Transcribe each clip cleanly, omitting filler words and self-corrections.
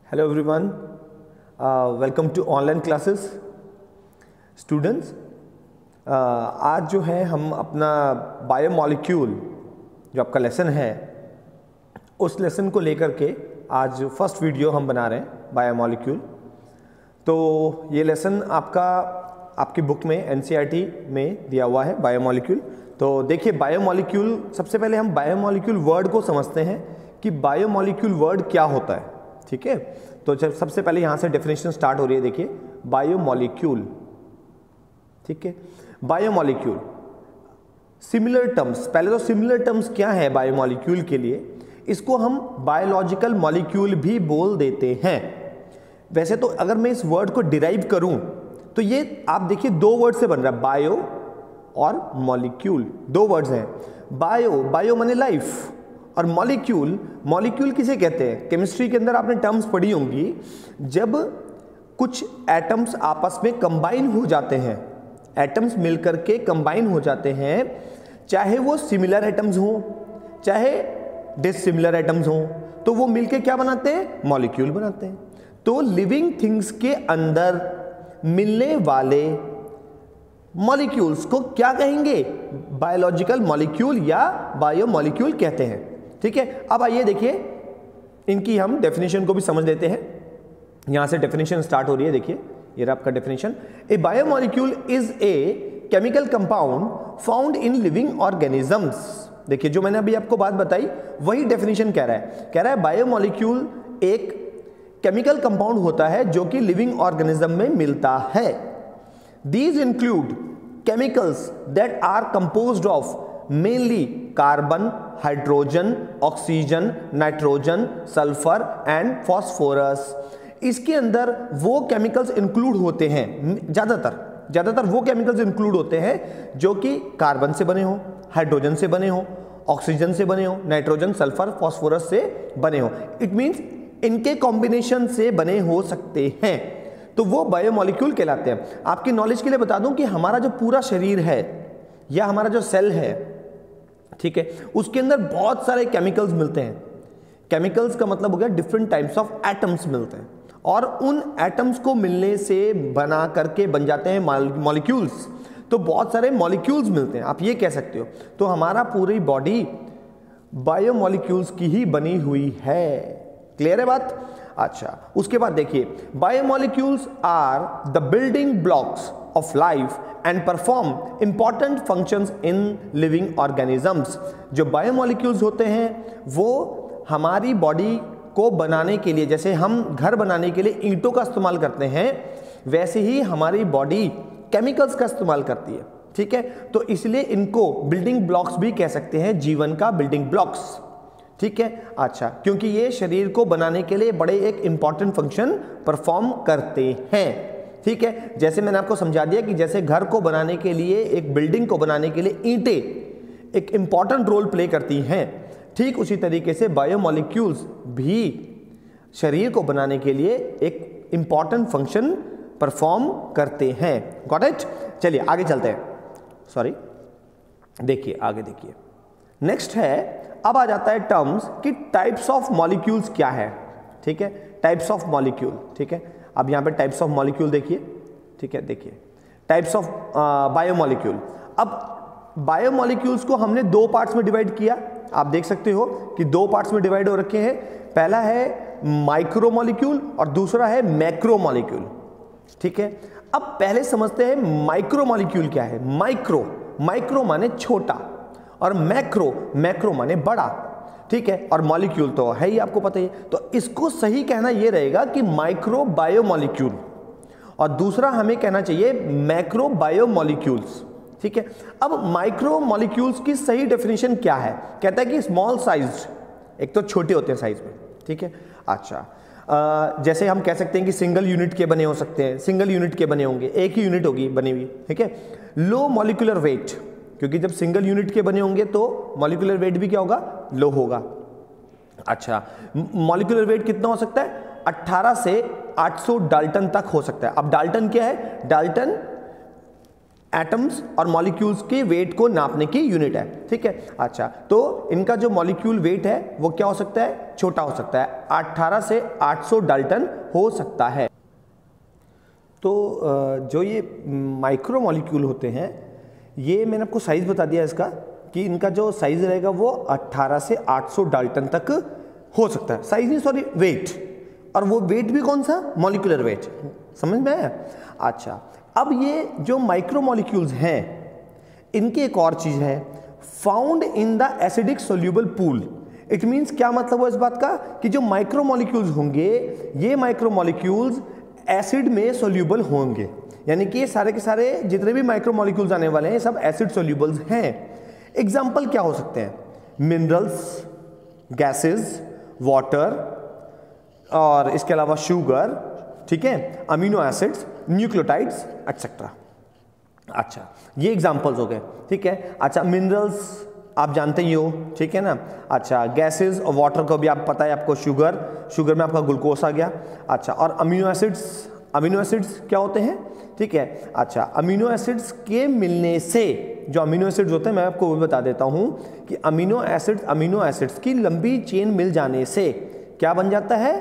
Hello everyone, welcome to online classes. Students, आज जो है हम अपना बायोमॉलिक्यूल जो आपका लेसन है उस लेसन को लेकर के आज फर्स्ट वीडियो हम बना रहे हैं बायोमॉलिक्यूल। तो ये लेसन आपकी बुक में एनसीईआरटी में दिया हुआ है बायोमॉलिक्यूल। तो देखिए, बायोमॉलिक्यूल, सबसे पहले हम बायोमॉलिक्यूल वर्ड को समझते हैं कि बायोमॉलिक्यूल वर्ड क्या होता है। ठीक है, तो जब सबसे पहले यहां से डेफिनेशन स्टार्ट हो रही है, देखिए बायोमॉलिक्यूल। ठीक है, बायोमॉलिक्यूल सिमिलर टर्म्स, पहले तो सिमिलर टर्म्स क्या है बायोमॉलिक्यूल के लिए, इसको हम बायोलॉजिकल मॉलिक्यूल भी बोल देते हैं। वैसे तो अगर मैं इस वर्ड को डिराइव करूं तो ये आप देखिए दो वर्ड से बन रहा है, बायो और मॉलिक्यूल, दो वर्ड्स हैं। बायो माने लाइफ, और मॉलिक्यूल किसे कहते हैं? केमिस्ट्री के अंदर आपने टर्म्स पढ़ी होंगी, जब कुछ एटम्स आपस में कंबाइन हो जाते हैं, एटम्स मिलकर के कंबाइन हो जाते हैं, चाहे वो सिमिलर एटम्स हों चाहे डिसिमिलर एटम्स हों, तो वो मिलके क्या बनाते हैं? मॉलिक्यूल बनाते हैं। तो लिविंग थिंग्स के अंदर मिलने वाले मॉलिक्यूल्स को क्या कहेंगे? बायोलॉजिकल मॉलिक्यूल या बायोमॉलिक्यूल कहते हैं। ठीक है, अब आइए देखिए इनकी हम डेफिनेशन को भी समझ लेते हैं। यहां से डेफिनेशन स्टार्ट हो रही है, देखिए ये रहा आपका definition. A biomolecule is a chemical compound found in living organisms. देखिए, जो मैंने अभी आपको बात बताई वही डेफिनेशन कह रहा है बायोमॉलिक्यूल एक केमिकल कंपाउंड होता है जो कि लिविंग ऑर्गेनिज्म में मिलता है। These include chemicals that are composed of mainly carbon, hydrogen, oxygen, nitrogen, sulphur and phosphorus. इसके अंदर वो केमिकल्स इंक्लूड होते हैं, ज्यादातर वो केमिकल्स इंक्लूड होते हैं जो कि कार्बन से बने हो, हाइड्रोजन से बने हो, ऑक्सीजन से बने हो, नाइट्रोजन, सल्फर, फॉस्फोरस से बने हो। इट मींस इनके कॉम्बिनेशन से बने हो सकते हैं, तो वो बायोमॉलिक्यूल कहलाते हैं। आपकी नॉलेज के लिए बता दूं कि हमारा जो पूरा शरीर है या हमारा जो सेल है, ठीक है, उसके अंदर बहुत सारे केमिकल्स मिलते हैं। केमिकल्स का मतलब हो गया डिफरेंट टाइप्स ऑफ एटम्स मिलते हैं, और उन एटम्स को मिलने से बना करके बन जाते हैं मॉलिक्यूल्स। तो बहुत सारे मॉलिक्यूल्स मिलते हैं, आप ये कह सकते हो। तो हमारा पूरी बॉडी बायोमॉलिक्यूल्स की ही बनी हुई है। क्लियर है बात? अच्छा, उसके बाद देखिए, biomolecules are the building blocks of life and perform important functions in living organisms. जो बायोमॉलिक्यूल्स होते हैं वो हमारी बॉडी को बनाने के लिए, जैसे हम घर बनाने के लिए ईंटों का इस्तेमाल करते हैं, वैसे ही हमारी बॉडी केमिकल्स का इस्तेमाल करती है। ठीक है, तो इसलिए इनको बिल्डिंग ब्लॉक्स भी कह सकते हैं, जीवन का बिल्डिंग ब्लॉक्स। ठीक है, अच्छा, क्योंकि ये शरीर को बनाने के लिए बड़े एक इंपॉर्टेंट फंक्शन परफॉर्म करते हैं। ठीक है, जैसे मैंने आपको समझा दिया कि जैसे घर को बनाने के लिए, एक बिल्डिंग को बनाने के लिए ईंटें एक इंपॉर्टेंट रोल प्ले करती हैं, ठीक उसी तरीके से बायोमॉलिक्यूल्स भी शरीर को बनाने के लिए एक इंपॉर्टेंट फंक्शन परफॉर्म करते हैं। Got it? चलिए आगे चलते हैं। सॉरी, देखिए आगे देखिए, नेक्स्ट है, अब आ जाता है टर्म्स कि टाइप्स ऑफ मॉलिक्यूल्स क्या है। ठीक है, टाइप्स ऑफ मॉलिक्यूल। ठीक है, अब यहां पे टाइप्स ऑफ मॉलिक्यूल देखिए। ठीक है, देखिए टाइप्स ऑफ बायोमॉलिक्यूल। अब बायोमॉलिक्यूल्स को हमने दो पार्ट्स में डिवाइड किया, आप देख सकते हो कि दो पार्ट्स में डिवाइड हो रखे हैं। पहला है माइक्रोमॉलिक्यूल और दूसरा है मैक्रोमॉलिक्यूल। ठीक है, अब पहले समझते हैं माइक्रोमॉलिक्यूल क्या है। माइक्रो माने छोटा, और मैक्रो माने बड़ा। ठीक है, और मॉलिक्यूल तो है ही, आपको पता ही है। तो इसको सही कहना यह रहेगा कि माइक्रो बायोमॉलिक्यूल, और दूसरा हमें कहना चाहिए मैक्रो बायोमॉलिक्यूल्स। ठीक है, अब माइक्रो मॉलिक्यूल्स की सही डेफिनेशन क्या है? कहता है कि स्मॉल साइज, एक तो छोटे होते हैं साइज में। ठीक है, अच्छा, जैसे हम कह सकते हैं कि सिंगल यूनिट के बने हो सकते हैं, सिंगल यूनिट के बने होंगे, एक ही यूनिट होगी बनी हुई। ठीक है, लो मॉलिक्यूलर वेट, क्योंकि जब सिंगल यूनिट के बने होंगे तो मॉलिक्यूलर वेट भी क्या होगा? लो होगा। अच्छा, मॉलिक्यूलर वेट कितना हो सकता है? 18 से 800 डाल्टन तक हो सकता है। अब डाल्टन क्या है? डाल्टन एटम्स और मॉलिक्यूल्स के वेट को नापने की यूनिट है, ठीक है। अच्छा, तो इनका जो मॉलिक्यूल वेट है वो क्या हो सकता है, छोटा हो सकता है, 18 से 800 डाल्टन हो सकता है। तो जो ये माइक्रो मॉलिक्यूल होते हैं, ये मैंने आपको साइज बता दिया इसका कि इनका जो साइज रहेगा वो 18 से 800 डाल्टन तक हो सकता है। साइज नहीं, सॉरी, वेट। और वो वेट भी कौन सा, मॉलिक्यूलर वेट, समझ में आया। अच्छा, अब ये जो माइक्रो मॉलिक्यूल्स हैं, इनकी एक और चीज है, found in the acidic soluble pool. It means क्या मतलब है इस बात का कि जो माइक्रो मॉलिक्यूल्स होंगे, ये माइक्रो मॉलिक्यूल्स एसिड में सोल्यूबल होंगे, यानी कि ये सारे के सारे जितने भी माइक्रो मॉलिक्यूल्स आने वाले हैं सब एसिड सोल्यूबल्स हैं। एग्जाम्पल क्या हो सकते हैं, मिनरल्स, गैसेस, वाटर, और इसके अलावा शुगर, ठीक है, अमीनो एसिड्स, न्यूक्लियोटाइड्स एक्सेट्रा। अच्छा, ये एग्जांपल्स हो गए, ठीक है। अच्छा, मिनरल्स आप जानते ही हो, ठीक है ना। अच्छा, गैसेस और वाटर को भी आप पता है आपको, शुगर में आपका ग्लूकोज आ गया। अच्छा, और अमीनो एसिड्स क्या होते हैं, ठीक है। अच्छा, अमीनो एसिड्स के मिलने से, जो अमीनो एसिड्स होते हैं मैं आपको वो बता देता हूं कि अमीनो एसिड्स की लंबी चेन मिल जाने से क्या बन जाता है,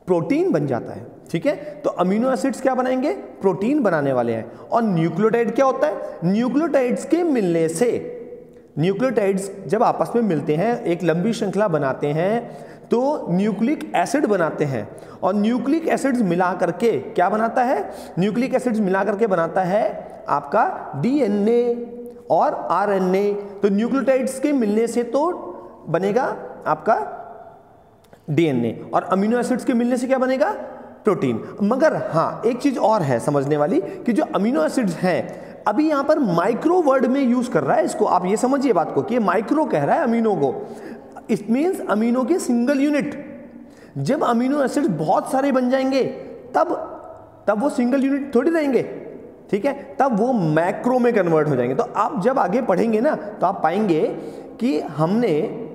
प्रोटीन बन जाता है, ठीक है। तो अमीनो एसिड्स क्या बनाएंगे, प्रोटीन बनाने वाले हैं। और न्यूक्लियोटाइड क्या होता है, न्यूक्लियोटाइड्स के मिलने से, न्यूक्लियोटाइड्स जब आपस में मिलते हैं एक लंबी श्रृंखला बनाते हैं तो न्यूक्लिक एसिड बनाते हैं। और न्यूक्लिक एसिड्स मिला करके क्या बनाता है, न्यूक्लिक एसिड्स मिला करके बनाता है आपका डीएनए और आरएनए। तो न्यूक्लियोटाइड्स के मिलने से तो बनेगा आपका डीएनए, और अमीनो एसिड्स के मिलने से क्या बनेगा, प्रोटीन। मगर हाँ, एक चीज और है समझने वाली कि जो अमीनो एसिड्स हैं, अभी यहां पर माइक्रो वर्ड में यूज कर रहा है इसको, आप ये समझिए बात को कि ये माइक्रो कह रहा है अमीनो को। इट मींस अमीनो के सिंगल यूनिट। जब अमीनो एसिड्स बहुत सारे बन जाएंगे तब वो सिंगल यूनिट थोड़ी रहेंगे, ठीक है, तब वो मैक्रो में कन्वर्ट हो जाएंगे। तो आप जब आगे पढ़ेंगे ना तो आप पाएंगे कि हमने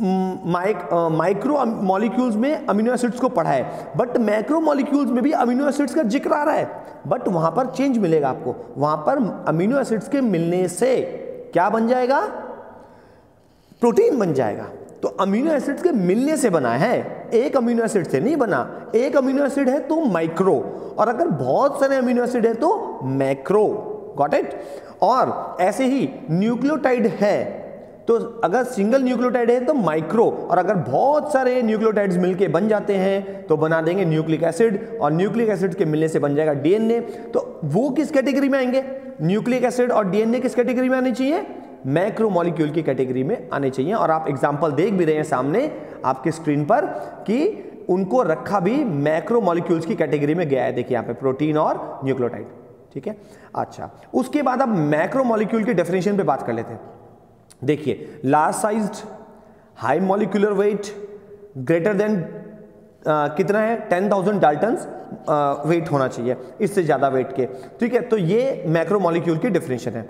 माइक्रो मॉलिक्यूल्स में अमीनो एसिड्स को पढ़ा है, बट मैक्रो मॉलिक्यूल्स में भी अमीनो एसिड्स का जिक्र आ रहा है, बट वहां पर चेंज मिलेगा आपको। वहां पर अमीनो एसिड्स के मिलने से क्या बन जाएगा, प्रोटीन बन जाएगा। तो अमीनो एसिड्स के मिलने से बना है, एक अमीनो एसिड से नहीं बना। एक अमीनो एसिड है तो माइक्रो, और अगर बहुत सारे अमीनो एसिड है तो मैक्रो। Got it. और ऐसे ही न्यूक्लियोटाइड है तो अगर सिंगल न्यूक्लियोटाइड है तो माइक्रो, और अगर बहुत सारे न्यूक्लियोटाइड्स मिलके बन जाते हैं तो बना देंगे न्यूक्लिक एसिड, और न्यूक्लिक एसिड के मिलने से बन जाएगा डीएनए। तो वो किस कैटेगरी में आएंगे, न्यूक्लिक एसिड और डीएनए किस कैटेगरी में आने चाहिए, मैक्रो मॉलिक्यूल की कैटेगरी में आने चाहिए। और आप एग्जांपल देख भी रहे हैं सामने आपके स्क्रीन पर कि उनको रखा भी मैक्रो मॉलिक्यूल्स की कैटेगरी में गया है। देखिए यहाँ पे प्रोटीन और न्यूक्लियोटाइड, ठीक है। अच्छा, उसके बाद अब मैक्रो मॉलिक्यूल के डेफिनेशन पे बात कर लेते हैं। देखिए, large sized, high molecular weight, greater than कितना है 10,000 डाल्टन्स वेट होना चाहिए, इससे ज्यादा वेट के, ठीक है। तो ये मैक्रो मॉलिक्यूल की डेफिनेशन है।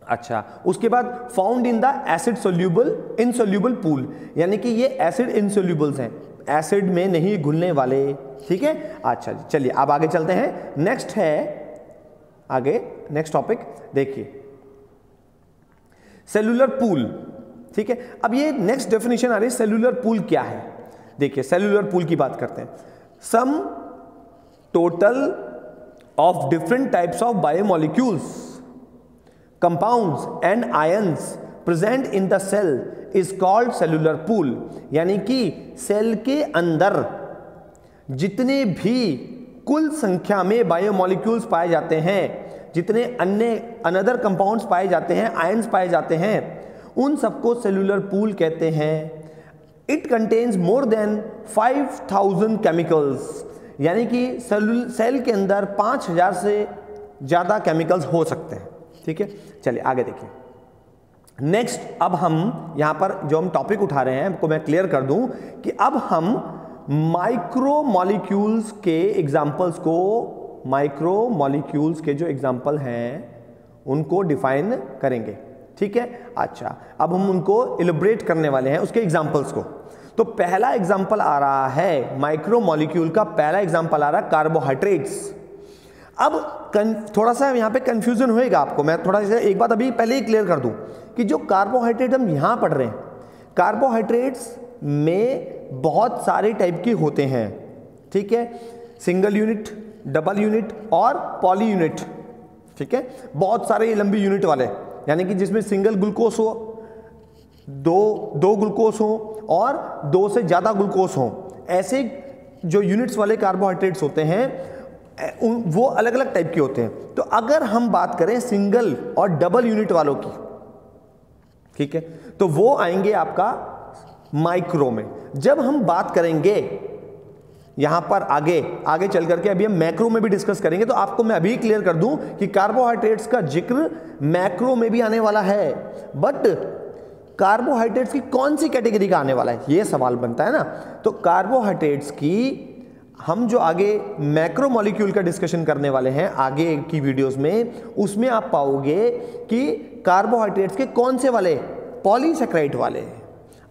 अच्छा, उसके बाद found in the acid soluble insoluble pool, यानी कि ये एसिड इनसोल्यूबल्स हैं, एसिड में नहीं घुलने वाले, ठीक है। अच्छा, चलिए अब आगे चलते हैं। नेक्स्ट है आगे, नेक्स्ट टॉपिक देखिए, सेलुलर पूल, ठीक है। अब ये नेक्स्ट डेफिनेशन आ रही है, सेलुलर पूल क्या है। देखिए, सेलुलर पूल की बात करते हैं। Sum total of different types of biomolecules, compounds and ions present in the cell is called cellular pool. यानी कि सेल के अंदर जितने भी कुल संख्या में बायोमोलिक्यूल्स पाए जाते हैं, जितने अन्य अनदर कंपाउंड्स पाए जाते हैं, आयंस पाए जाते हैं, उन सबको सेलुलर पूल कहते हैं। It contains more than 5000 chemicals, यानी कि सेल के अंदर 5000 से ज्यादा केमिकल्स हो सकते हैं, ठीक है। चलिए आगे देखिए। नेक्स्ट, अब हम यहां पर जो हम टॉपिक उठा रहे हैं आपको मैं क्लियर कर दूं कि अब हम माइक्रो मॉलिक्यूल्स के एग्जांपल्स को, माइक्रो मॉलिक्यूल्स के जो एग्जांपल हैं उनको डिफाइन करेंगे, ठीक है। अच्छा, अब हम उनको इलैबोरेट करने वाले हैं उसके एग्जांपल्स को। तो पहला एग्जांपल आ रहा है माइक्रो मॉलिक्यूल का, पहला एग्जांपल आ रहा है कार्बोहाइड्रेट्स। अब थोड़ा सा यहाँ पे कंफ्यूजन होएगा आपको, मैं थोड़ा सा एक बात अभी पहले ही क्लियर कर दूं कि जो कार्बोहाइड्रेट हम यहाँ पढ़ रहे हैं, कार्बोहाइड्रेट्स में बहुत सारे टाइप के होते हैं, ठीक है, सिंगल यूनिट, डबल यूनिट और पॉली यूनिट, ठीक है, बहुत सारे लंबी यूनिट वाले, यानी कि जिसमें सिंगल ग्लूकोज हो, दो ग्लूकोज हो और 2 से ज़्यादा ग्लूकोज हो, ऐसे जो यूनिट्स वाले कार्बोहाइड्रेट्स होते हैं वो अलग अलग टाइप के होते हैं। तो अगर हम बात करें सिंगल और डबल यूनिट वालों की, ठीक है, तो वो आएंगे आपका माइक्रो में। जब हम बात करेंगे यहां पर आगे चल करके अभी हम मैक्रो में भी डिस्कस करेंगे, तो आपको मैं अभी क्लियर कर दूं कि कार्बोहाइड्रेट्स का जिक्र मैक्रो में भी आने वाला है, बट कार्बोहाइड्रेट्स की कौन सी कैटेगरी का आने वाला है, यह सवाल बनता है ना। तो कार्बोहाइड्रेट्स की हम जो आगे मैक्रो मॉलिक्यूल का डिस्कशन करने वाले हैं आगे की वीडियोस में, उसमें आप पाओगे कि कार्बोहाइड्रेट्स के कौन से वाले, पॉलीसैकेराइड वाले।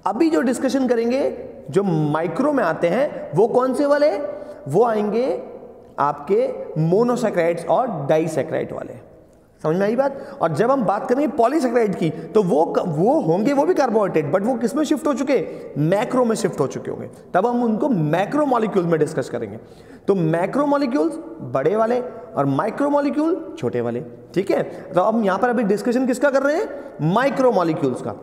अभी जो डिस्कशन करेंगे जो माइक्रो में आते हैं वो कौन से वाले, वो आएंगे आपके मोनोसैकेराइड्स और डाइसैकेराइड वाले। समझ में आई बात। और जब हम बात करेंगे पॉलीसैकेराइड की, तो वो होंगे वो भी कार्बोहाइड्रेट, बट वो किस में शिफ्ट हो चुके, मैक्रो में शिफ्ट हो चुके होंगे, तब हम उनको मैक्रो मॉलिक्यूल में डिस्कस करेंगे। तो मैक्रो मॉलिक्यूल्स बड़े वाले और माइक्रो मॉलिक्यूल छोटे वाले, ठीक है। तो अब यहां पर अभी डिस्कशन किसका कर रहे हैं, माइक्रो मॉलिक्यूल्स का।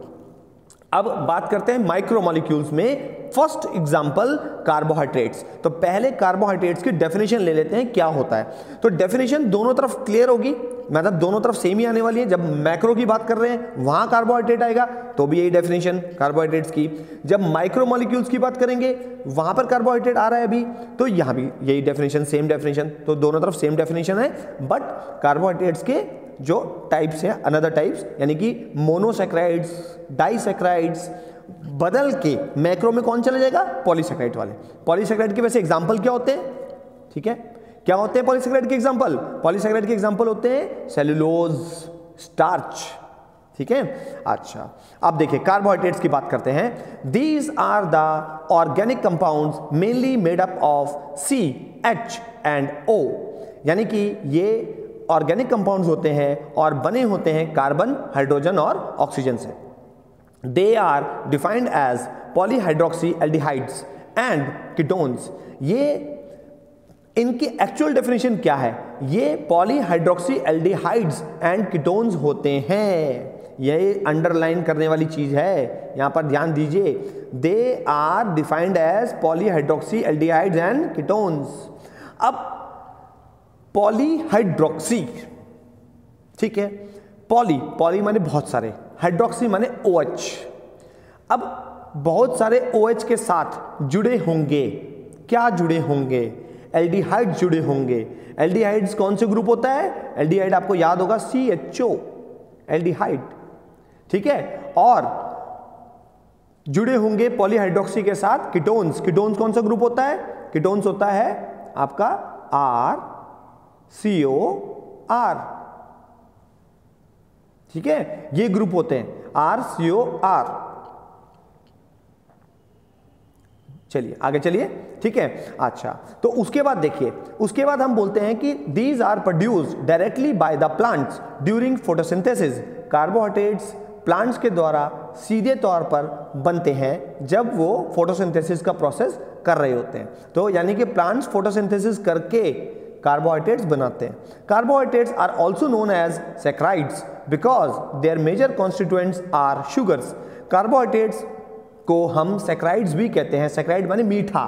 अब बात करते हैं माइक्रो मॉलिक्यूल्स में। First example carbohydrates. तो पहले कार्बोहाइड्रेट्स की डेफिनेशन ले लेते हैं क्या होता है। तो डेफिनेशन दोनों तरफ क्लियर होगी, मतलब दोनों तरफ सेम ही आने वाली है। जब मैक्रो की बात कर रहे हैं वहां कार्बोहाइड्रेट आएगा तो भी यही डेफिनेशन कार्बोहाइड्रेट्स की। जब माइक्रो मॉलिक्यूल्स की बात करेंगे वहां पर कार्बोहाइड्रेट आ रहा है अभी, तो यहां भी यही डेफिनेशन, सेम डेफिनेशन। तो दोनों तरफ सेम डेफिनेशन है, बट कार्बोहाइड्रेट्स के जो टाइप्स हैं, अनदर टाइप्स, यानी कि मोनोसैकेराइड्स, डाइसैकेराइड्स, बदल के मैक्रो में कौन चले जाएगा, पॉलीसैकेराइड वाले। पॉलीसैकेराइड के वैसे एग्जांपल क्या होते हैं, ठीक है, क्या होते हैं पॉलीसैकेराइड के एग्जांपल। पॉलीसैकेराइड के एग्जांपल होते हैं सेलुलोज, स्टार्च, ठीक है। अच्छा, अब देखिए कार्बोहाइड्रेट्स की बात करते हैं। These are the organic compounds mainly made up of C, H and O, यानी कि ये ऑर्गेनिक कंपाउंड्स होते हैं और बने होते हैं कार्बन, हाइड्रोजन और ऑक्सीजन से। They are defined as polyhydroxy aldehydes and ketones. ये इनकी एक्चुअल डेफिनेशन क्या है, ये पॉलीहाइड्रोक्सी एल्डिहाइड्स एंड कीटोन्स होते हैं। ये अंडरलाइन करने वाली चीज है, यहां पर ध्यान दीजिए। They are defined as polyhydroxy aldehydes and ketones. अब पॉलीहाइड्रोक्सी, ठीक है, पॉली माने बहुत सारे, हाइड्रोक्सी माने OH। अब बहुत सारे OH के साथ जुड़े होंगे, क्या जुड़े होंगे, एल्डिहाइड जुड़े होंगे। एल्डिहाइड्स कौन से ग्रुप होता है, एल्डिहाइड आपको याद होगा CHO, एल्डिहाइड, ठीक है। और जुड़े होंगे पॉलीहाइड्रोक्सी के साथ कीटोन्स। कीटोन्स कौन सा ग्रुप होता है, कीटोन्स होता है आपका RCOR, ठीक है, ये ग्रुप होते हैं RCOR। चलिए आगे चलिए, ठीक है। अच्छा, तो उसके बाद देखिए, उसके बाद हम बोलते हैं कि these are produced directly by the plants during photosynthesis. Carbohydrates plants के द्वारा सीधे तौर पर बनते हैं जब वो फोटोसिंथेसिस का प्रोसेस कर रहे होते हैं। तो यानी कि प्लांट्स फोटोसिंथेसिस करके कार्बोहाइड्रेट्स बनाते हैं। Carbohydrates are also known as saccharides because their major constituents are sugars. Carbohydrates को हम सैकराइड्स भी कहते हैं, सैकराइड माने मीठा,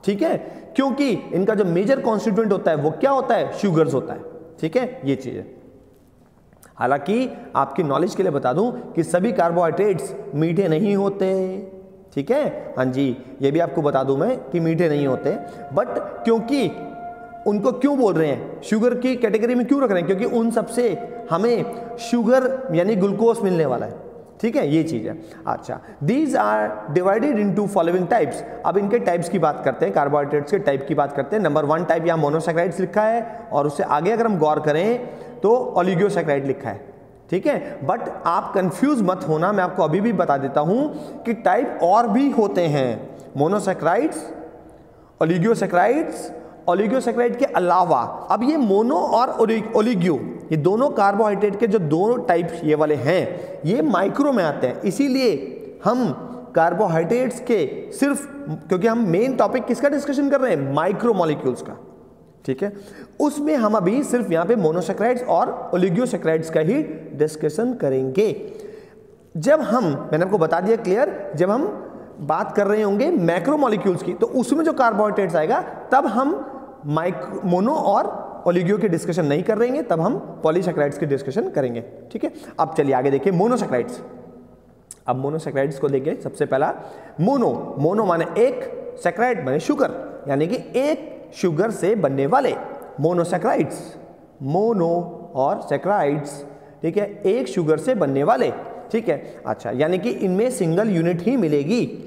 ठीक है, क्योंकि इनका जो मेजर कॉन्स्टिट्यूएंट होता है वो क्या होता है, शुगर्स होता है, ठीक है, ये चीज है। हालांकि आपकी नॉलेज के लिए बता दूं कि सभी कार्बोहाइड्रेट्स मीठे नहीं होते, ठीक है, हाँ जी, ये भी आपको बता दूं मैं कि मीठे नहीं होते, बट क्योंकि उनको क्यों बोल रहे हैं, शुगर की कैटेगरी में क्यों रख रहे हैं, क्योंकि उन सबसे हमें शुगर यानी ग्लूकोज मिलने वाला है, ठीक है, ये चीज है। अच्छा, these are divided into following types. अब इनके टाइप्स की बात करते हैं, कार्बोहाइड्रेट्स के टाइप की बात करते हैं। नंबर 1 टाइप यहाँ मोनोसैकेराइड्स लिखा है, और उससे आगे अगर हम गौर करें तो ओलिगोसैकेराइड लिखा है, ठीक है। बट आप कंफ्यूज मत होना, मैं आपको अभी भी बता देता हूं कि टाइप और भी होते हैं, मोनोसैकेराइड्स, ओलिगोसैकेराइड्स ओलिगोसैकेराइड के अलावा अब ये मोनो और ओलिगो, ये दोनों कार्बोहाइड्रेट के जो दोनों टाइप ये वाले हैं, ये माइक्रो में आते हैं। इसीलिए हम कार्बोहाइड्रेट्स के सिर्फ, क्योंकि हम मेन टॉपिक किसका डिस्कशन कर रहे हैं, माइक्रो मॉलिक्यूल्स का, ठीक है, उसमें हम अभी सिर्फ यहाँ पे मोनोसैकेराइड्स और ओलिगोसैकेराइड्स का ही डिस्कशन करेंगे। जब हम, मैंने आपको बता दिया क्लियर, जब हम बात कर रहे होंगे मैक्रो मॉलिक्यूल्स की, तो उसमें जो कार्बोहाइड्रेट्स आएगा तब हम मोनो और ओलिगो की डिस्कशन नहीं कर रहे हैं, तब हम पॉलीसैकेराइड्स की डिस्कशन करेंगे, ठीक है। अब चलिए आगे देखिए मोनोसैकेराइड्स। अब मोनोसैकेराइड्स को देखिए, सबसे पहला मोनो माने एक, सैकेराइड माने शुगर, यानी कि एक शुगर से बनने वाले मोनोसैकेराइड्स, मोनो और सैकेराइड्स, ठीक है, एक शुगर से बनने वाले, ठीक है। अच्छा, यानी कि इनमें सिंगल यूनिट ही मिलेगी।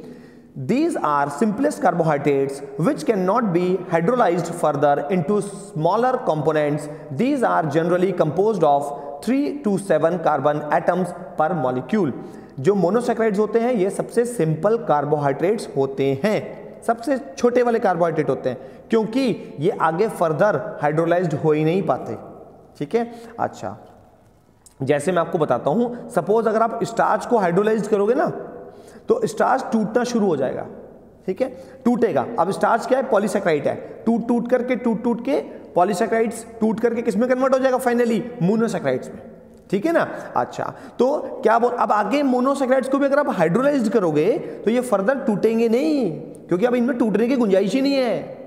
These are simplest carbohydrates which cannot be hydrolyzed further into smaller components. These are generally composed of 3 to 7 carbon atoms per molecule. जो मोनोसैकेराइड्स होते हैं ये सबसे सिंपल कार्बोहाइड्रेट्स होते हैं, सबसे छोटे वाले कार्बोहाइड्रेट होते हैं, क्योंकि ये आगे फर्दर हाइड्रोलाइज्ड हो ही नहीं पाते, ठीक है। अच्छा, जैसे मैं आपको बताता हूं, सपोज अगर आप स्टार्च को हाइड्रोलाइज करोगे ना, तो स्टार्च टूटना शुरू हो जाएगा, ठीक है, टूटेगा। अब स्टार्च क्या है, पॉलीसैकेराइड है, टूट के पॉलीसैकेराइड्स टूट करके किसमें कन्वर्ट हो जाएगा, फाइनली मोनोसैकेराइड्स में, ठीक है ना। अच्छा, तो क्या अब आगे मोनोसैकेराइड्स को भी अगर आप हाइड्रोलाइज करोगे तो ये फर्दर टूटेंगे नहीं, क्योंकि अब इनमें टूटने की गुंजाइश ही नहीं है,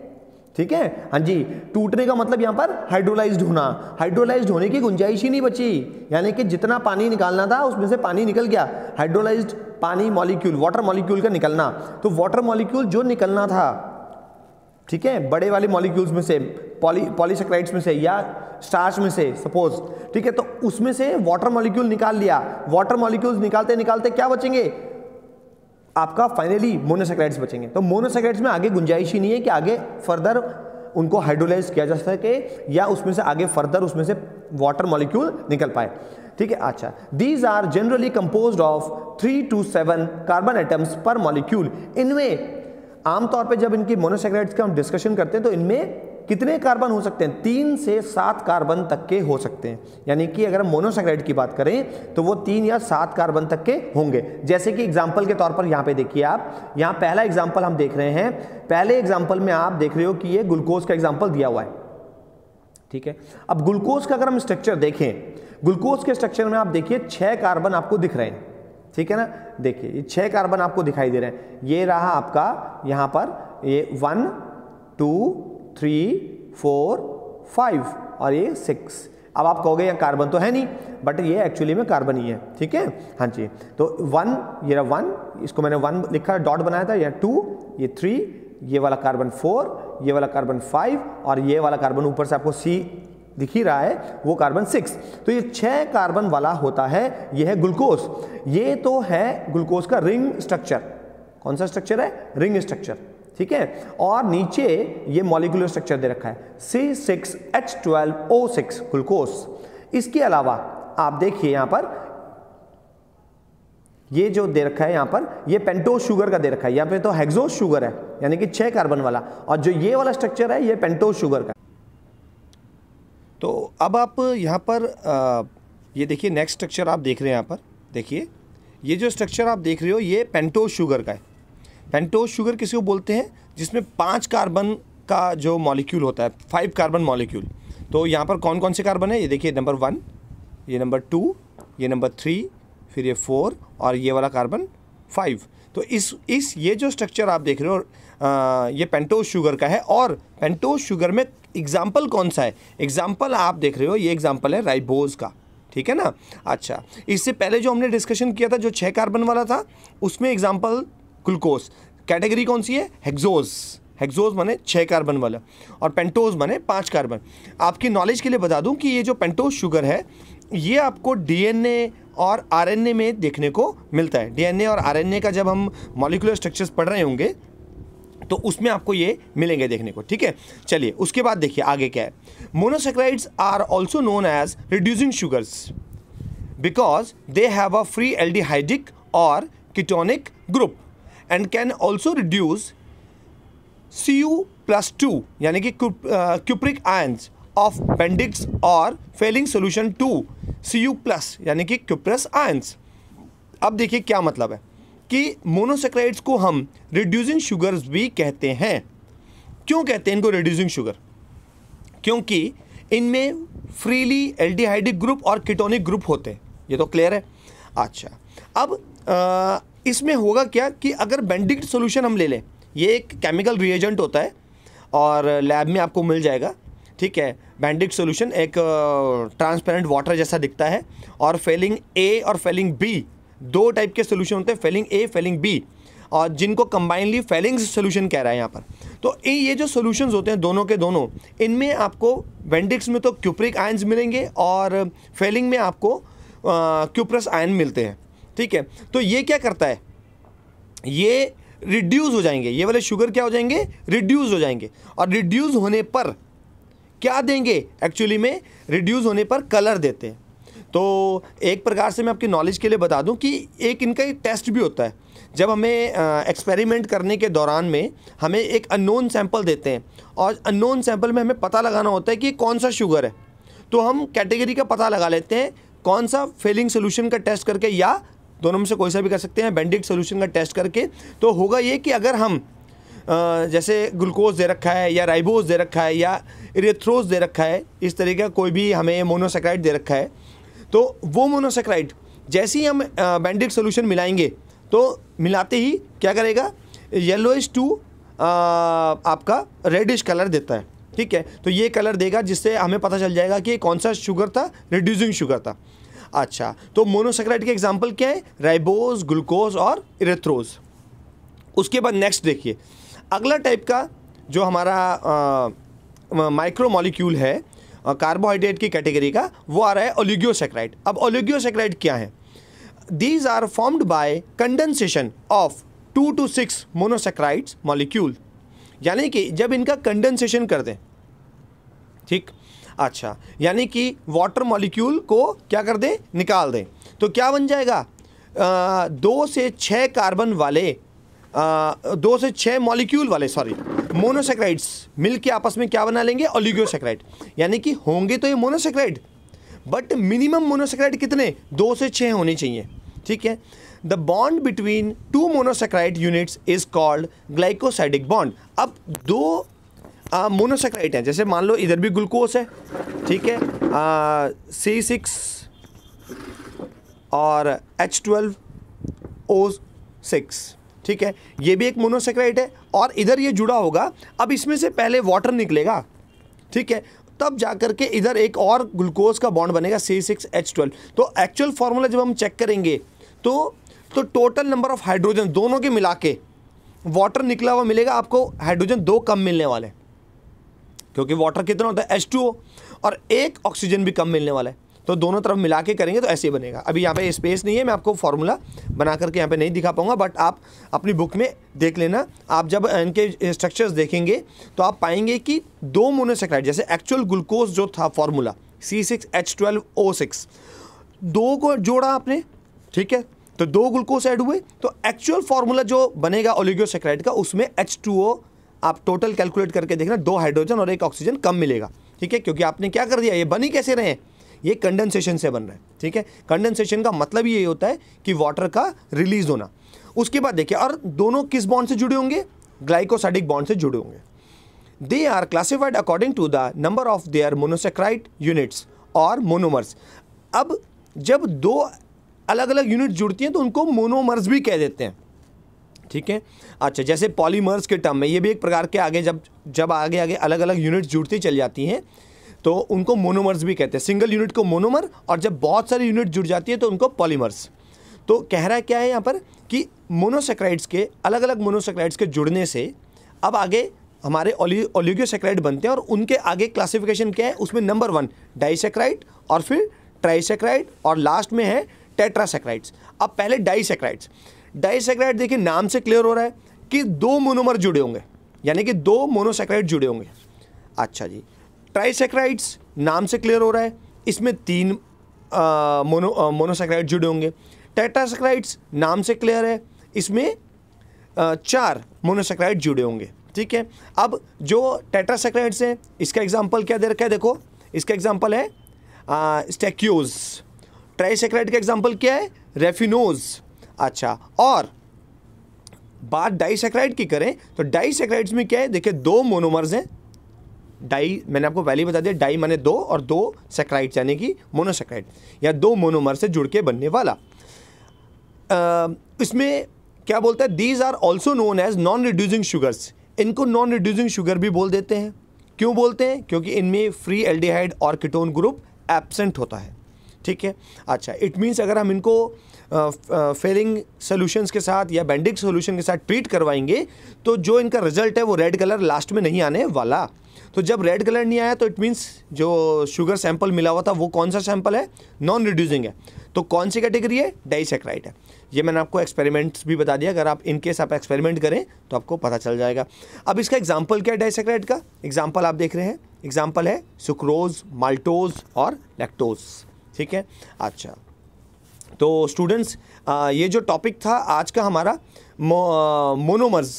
ठीक है। हाँ जी, टूटने का मतलब यहां पर हाइड्रोलाइज्ड होना, हाइड्रोलाइज्ड होने की गुंजाइश ही नहीं बची, यानी कि जितना पानी निकालना था उसमें से पानी निकल गया। हाइड्रोलाइज्ड पानी मॉलिक्यूल, वाटर मॉलिक्यूल का निकलना, तो वाटर मॉलिक्यूल जो निकलना था, ठीक है, बड़े वाले मॉलिक्यूल्स में से, पॉलीसैकेराइड्स में से या स्टार्च में से सपोज, ठीक है, तो उसमें से वाटर मॉलिक्यूल निकाल लिया। वाटर मॉलिक्यूल्स निकालते निकालते क्या बचेंगे, आपका फाइनली मोनोसैकेराइड्स बचेंगे। तो मोनोसैकेराइड्स में आगे गुंजाइश ही नहीं है कि आगे फर्दर उनको हाइड्रोलाइज किया जा सके या उसमें से आगे फर्दर उसमें से वाटर मॉलिक्यूल निकल पाए, ठीक है। अच्छा, these are generally composed of 3 to 7 carbon atoms per molecule. इनमें आमतौर पे जब इनकी मोनोसैकेराइड्स का हम डिस्कशन करते हैं तो इनमें कितने कार्बन हो सकते हैं, 3 से 7 कार्बन तक के हो सकते हैं। यानी कि अगर हम मोनोसैकेराइड की बात करें तो वो 3 या 7 कार्बन तक के होंगे। जैसे कि एग्जांपल के तौर पर यहाँ पे देखिए, आप यहाँ पहला एग्जांपल हम देख रहे हैं। पहले एग्जांपल में आप देख रहे हो कि ये ग्लूकोज का एग्जांपल दिया हुआ है, ठीक है। अब ग्लूकोज का अगर हम स्ट्रक्चर देखें, ग्लूकोज के स्ट्रक्चर में आप देखिए 6 कार्बन आपको दिख रहे हैं, ठीक है ना। देखिए ये 6 कार्बन आपको दिखाई दे रहे हैं। ये रहा आपका यहाँ पर ये 1 2 3 4 5 और ये 6। अब आप कहोगे यहाँ कार्बन तो है नहीं, बट ये एक्चुअली में कार्बन ही है, ठीक है। हाँ जी, तो 1, ये रहा 1, इसको मैंने 1 लिखा, डॉट बनाया था, या 2, ये 3, ये वाला कार्बन 4, ये वाला कार्बन 5 और ये वाला कार्बन ऊपर से आपको C दिख ही रहा है, वो कार्बन 6। तो ये 6 कार्बन वाला होता है, ये है ग्लूकोज। ये तो है ग्लूकोज का रिंग स्ट्रक्चर। कौन सा स्ट्रक्चर है, रिंग स्ट्रक्चर, ठीक है। और नीचे ये मॉलिक्यूलर स्ट्रक्चर दे रखा है C6H12O6 ग्लूकोज। इसके अलावा आप देखिए यहाँ पर ये जो दे रखा है, यहाँ पर ये पेंटोज शुगर का दे रखा है, यहाँ पे तो हेक्सोज शुगर है, यानी कि 6 कार्बन वाला, और जो ये वाला स्ट्रक्चर है ये पेंटोज शुगर का। तो अब आप यहाँ पर ये देखिए नेक्स्ट स्ट्रक्चर आप देख रहे हैं, यहाँ पर देखिए ये जो स्ट्रक्चर आप देख रहे हो ये पेंटोज शुगर का है। पेंटोज शुगर किसी को बोलते हैं, जिसमें 5 कार्बन का जो मॉलिक्यूल होता है, 5 कार्बन मॉलिक्यूल। तो यहाँ पर कौन कौन से कार्बन है, ये देखिए नंबर 1, ये नंबर 2, ये नंबर 3, फिर ये 4 और ये वाला कार्बन 5। तो इस ये जो स्ट्रक्चर आप देख रहे हो ये पेंटोज शुगर का है। और पेंटोज शुगर में एग्जाम्पल कौन सा है, एग्जाम्पल आप देख रहे हो, ये एग्जाम्पल है राइबोज का, ठीक है ना। अच्छा, इससे पहले जो हमने डिस्कशन किया था जो 6 कार्बन वाला था, उसमें एग्जाम्पल ग्लूकोज, कैटेगरी कौन सी है, हेक्सोज। हेक्सोज माने 6 कार्बन वाला और पेंटोज माने 5 कार्बन। आपकी नॉलेज के लिए बता दूं कि ये जो पेंटोज शुगर है ये आपको डीएनए और आरएनए में देखने को मिलता है। डीएनए और आरएनए का जब हम मॉलिक्यूलर स्ट्रक्चर्स पढ़ रहे होंगे तो उसमें आपको ये मिलेंगे देखने को, ठीक है। चलिए उसके बाद देखिए आगे क्या है। Monosaccharides are also known as reducing sugars because they have a free aldehydic और ketonic group and can also reduce Cu+2 यानी कि क्यूप्रिक आयंस ऑफ बेंडिक्स और फेलिंग सोल्यूशन टू Cu+ यानी कि क्यूप्रस आयंस। अब देखिए क्या मतलब है कि मोनोसेक्राइड्स को हम रिड्यूसिंग शुगर्स भी कहते हैं। क्यों कहते हैं इनको रिड्यूसिंग शुगर? क्योंकि इनमें फ्रीली एल्डिहाइडिक ग्रुप और कीटोनिक ग्रुप होते हैं, ये तो क्लियर है। अच्छा, अब इसमें होगा क्या कि अगर बेंडिक्ट सॉल्यूशन हम ले लें, ये एक केमिकल रिएजेंट होता है और लैब में आपको मिल जाएगा, ठीक है। बेंडिक्ट सॉल्यूशन एक ट्रांसपेरेंट वाटर जैसा दिखता है और फेलिंग ए और फेलिंग बी, दो टाइप के सॉल्यूशन होते हैं, फेलिंग ए फेलिंग बी, और जिनको कंबाइनली फेलिंग सॉल्यूशन कह रहा है यहाँ पर। तो ये जो सॉल्यूशंस होते हैं दोनों के दोनों, इनमें आपको बेंडिक्स में तो क्यूप्रिक आयंस मिलेंगे और फेलिंग में आपको क्यूप्रस आयन मिलते हैं, ठीक है। तो ये क्या करता है, ये रिड्यूस हो जाएंगे, ये वाले शुगर क्या हो जाएंगे, रिड्यूस हो जाएंगे। और रिड्यूस होने पर क्या देंगे, एक्चुअली में रिड्यूस होने पर कलर देते हैं। तो एक प्रकार से मैं आपकी नॉलेज के लिए बता दूं कि एक इनका एक टेस्ट भी होता है। जब हमें एक्सपेरिमेंट करने के दौरान में हमें एक अननोन सैंपल देते हैं और अननोन सैंपल में हमें पता लगाना होता है कि कौन सा शुगर है, तो हम कैटेगरी का पता लगा लेते हैं, कौन सा फेलिंग सोल्यूशन का टेस्ट करके या दोनों में से कोई सा भी कर सकते हैं, बेंडिक्ट सोल्यूशन का टेस्ट करके। तो होगा ये कि अगर हम जैसे ग्लूकोज दे रखा है या राइबोज दे रखा है या इरेथ्रोज दे रखा है, इस तरीके का कोई भी हमें मोनोसेक्राइड दे रखा है, तो वो मोनोसेक्राइड जैसे ही हम बेंडिक्ट सोल्यूशन मिलाएंगे तो मिलाते ही क्या करेगा, येलोइश टू आपका रेडिश कलर देता है, ठीक है। तो ये कलर देगा जिससे हमें पता चल जाएगा कि कौन सा शुगर था, रिड्यूसिंग शुगर था। अच्छा, तो मोनोसेक्राइड के एग्जांपल क्या है, राइबोज, ग्लूकोज और इरेथ्रोज। उसके बाद नेक्स्ट देखिए, अगला टाइप का जो हमारा माइक्रोमोलिक्यूल है कार्बोहाइड्रेट की कैटेगरी का, वो आ रहा है ओलिगोसेक्राइड। अब ओलिगोसेक्राइड क्या है, these are formed by condensation of 2 to 6 monosaccharides molecule, यानी कि जब इनका कंडेंसेशन कर दें, ठीक। अच्छा, यानी कि वाटर मॉलिक्यूल को क्या कर दें, निकाल दें, तो क्या बन जाएगा, 2 से 6 कार्बन वाले 2 से 6 मॉलिक्यूल वाले मोनोसेक्राइड्स मिलके आपस में क्या बना लेंगे, ओलिगोसेक्राइड। यानी कि होंगे तो ये मोनोसेक्राइड, बट मिनिमम मोनोसेक्राइड कितने, 2 से 6 होने चाहिए, ठीक है। The bond between 2 monosaccharide units is called glycosidic bond. अब 2 मोनोसेक्राइड हैं, जैसे मान लो इधर भी ग्लूकोज है, ठीक है, C6 और H12O6, ठीक है, ये भी एक मोनोसेक्राइड है और इधर ये जुड़ा होगा। अब इसमें से पहले वाटर निकलेगा, ठीक है, तब जाकर के इधर एक और ग्लूकोज का बॉन्ड बनेगा C6H12। तो एक्चुअल फार्मूला जब हम चेक करेंगे तो टोटल नंबर ऑफ हाइड्रोजन दोनों के मिला के वाटर निकला हुआ मिलेगा आपको, हाइड्रोजन 2 कम मिलने वाले, क्योंकि वाटर कितना होता है, H2O, और एक ऑक्सीजन भी कम मिलने वाला है। तो दोनों तरफ मिला के करेंगे तो ऐसे ही बनेगा। अभी यहाँ पे स्पेस नहीं है, मैं आपको फार्मूला बना करके यहाँ पे नहीं दिखा पाऊंगा, बट आप अपनी बुक में देख लेना। आप जब इनके स्ट्रक्चर्स देखेंगे तो आप पाएंगे कि 2 मोनोसेक्राइड, जैसे एक्चुअल ग्लूकोज जो था फार्मूला C6H12O6, 2 को जोड़ा आपने, ठीक है, तो 2 ग्लूकोज ऐड हुए, तो एक्चुअल फार्मूला जो बनेगा ओलिगोसेक्राइड का, उसमें H2O आप टोटल कैलकुलेट करके देखना, 2 हाइड्रोजन और 1 ऑक्सीजन कम मिलेगा, ठीक है। क्योंकि आपने क्या कर दिया, ये बन ही कैसे रहे हैं, ये कंडेंसेशन से बन रहा है, ठीक है। कंडेंसेशन का मतलब ये होता है कि वाटर का रिलीज होना। उसके बाद देखिए, और दोनों किस बॉन्ड से जुड़े होंगे, ग्लाइकोसाइडिक बॉन्ड से जुड़े होंगे। They are classified according to the number of their monosaccharide units और मोनोमर्स। अब जब 2 अलग अलग यूनिट जुड़ती हैं तो उनको मोनोमर्स भी कह देते हैं, ठीक है। अच्छा, जैसे पॉलीमर्स के टर्म में ये भी एक प्रकार के आगे जब आगे आगे अलग अलग यूनिट्स जुड़ती चली जाती हैं तो उनको मोनोमर्स भी कहते हैं। सिंगल यूनिट को मोनोमर, और जब बहुत सारी यूनिट जुड़ जाती है तो उनको पॉलीमर्स। तो कह रहा है क्या है यहाँ पर कि मोनोसेक्राइड्स के, अलग अलग मोनोसेक्राइड्स के जुड़ने से अब आगे हमारे ओलिगोसेक्राइड बनते हैं, और उनके आगे क्लासिफिकेशन क्या है, उसमें नंबर 1 डाइसेक्राइड, और फिर ट्राइसेक्राइड, और लास्ट में है टेट्रासेक्राइड्स। अब पहले डाइसेक्राइड देखिए, नाम से क्लियर हो रहा है कि 2 मोनोमर जुड़े होंगे, यानी कि 2 मोनोसेक्राइड जुड़े होंगे। अच्छा जी, ट्राइसेक्राइड्स नाम से क्लियर हो रहा है, इसमें 3 मोनोसेक्राइड जुड़े होंगे। टेट्रासेक्राइड्स नाम से क्लियर है, इसमें 4 मोनोसेक्राइड जुड़े होंगे, ठीक है। अब जो टेट्रासैकराइड्स हैं, इसका एग्जांपल क्या दे रखा है, देखो इसका एग्जांपल है स्टेक्यूज। ट्राइसैकराइड का एग्जांपल क्या है, रेफिनोज। अच्छा, और बात डाइसैकराइड की करें तो डाइसैकराइड्स में क्या है, देखिए दो मोनोमर्स हैं। डाई मैंने आपको पहले ही बता दिया, डाई माने दो और दो सैकराइड्स यानी कि मोनोसैकराइड, या दो मोनोमर से जुड़ के बनने वाला। इसमें क्या बोलता है, these are also known as non reducing sugars. इनको नॉन रिड्यूसिंग शुगर भी बोल देते हैं। क्यों बोलते हैं, क्योंकि इनमें फ्री एल्डिहाइड और कीटोन ग्रुप एब्सेंट होता है, ठीक है। अच्छा, इट मीन्स अगर हम इनको फेरिंग सॉल्यूशंस के साथ या बेंडिक सॉल्यूशन के साथ ट्रीट करवाएंगे तो जो इनका रिजल्ट है वो रेड कलर लास्ट में नहीं आने वाला। तो जब रेड कलर नहीं आया तो इट मीन्स जो शुगर सैंपल मिला हुआ था वो कौन सा सैंपल है, नॉन रिड्यूसिंग है। तो कौन सी कैटेगरी है, डाइसैकराइड है। ये मैंने आपको एक्सपेरिमेंट्स भी बता दिया, अगर आप इनकेस आप एक्सपेरिमेंट करें तो आपको पता चल जाएगा। अब इसका एग्जाम्पल क्या है डाइसैकराइड का, एग्जाम्पल आप देख रहे हैं, एग्जाम्पल है सुक्रोज, माल्टोज और लैक्टोज, ठीक है। अच्छा, तो स्टूडेंट्स ये जो टॉपिक था आज का हमारा मोनोमर्स,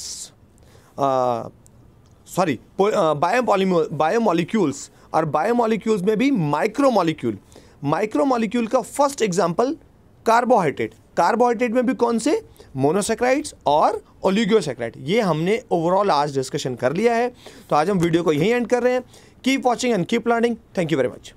सॉरी बायोमॉलिक्यूल्स, और बायोमॉलिक्यूल्स में भी माइक्रोमॉलिक्यूल का फर्स्ट एग्जांपल कार्बोहाइड्रेट। कार्बोहाइड्रेट में भी कौन से, मोनोसैकराइड्स और ओलिगोसैकराइड। ये हमने ओवरऑल आज डिस्कशन कर लिया है। तो आज हम वीडियो को यहीं एंड कर रहे हैं। Keep watching and keep learning. Thank you very much.